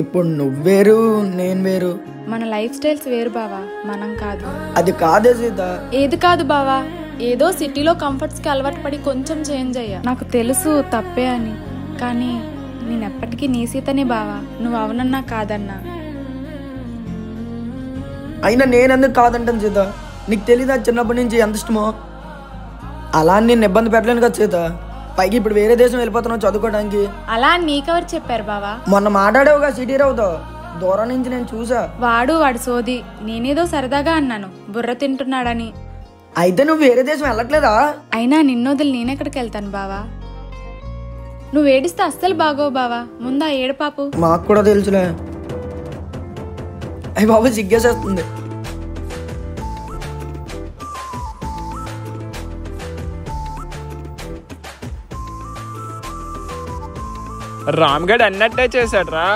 ఇప్పుడు నువ్వేరు నేను వేరు. మన లైఫ్ స్టైల్స్ వేరు బావా, మనం కాదు. అది కాదే సీత. ఏది కాదు బావా, ఏదో సిటీలో కంఫర్ట్స్కి అలవాటు పడి కొంచెం చేంజ్ అయ్యా. నాకు తెలుసు తప్పే అని, కానీ నేనెప్పటికీ నీ సీతనే బావా. నువ్వు అవునన్నా కాదన్నా. అయినా నేనెందుకు కాదంటాను సీత? నీకు తెలీదా చిన్నప్పటి నుంచి ఎంత ఇష్టమో? అలా నేను ఇబ్బంది పెట్టలేను కదా సీత. పైకి ఇప్పుడు వేరే దేశం వెళ్ళిపోతున్నావు చదువుకోవడానికి. అలా నీకెవరు చెప్పారు బావా? మొన్న మాట్లాడేవుగా సిటీ రావుతో, దూరం నుంచి నేను చూసా. వాడు సోది. నేనేదో సరదాగా అన్నాను, బుర్ర తింటున్నాడని. అయితే నువ్వు వేరే దేశం వెళ్ళట్లేదా? అయినా నిన్నొదిలి నేనెక్కడికి వెళ్తాను బావా? నువ్వు ఏడిస్తే అస్సలు బాగోవు బావా. ముందా ఏడుపాపు. మాకు కూడా తెలుసులే. అయ్యి బాబు సిగ్గేసేస్తుంది. రామ్గఢ్ అన్నట్టే చేశాడు రా.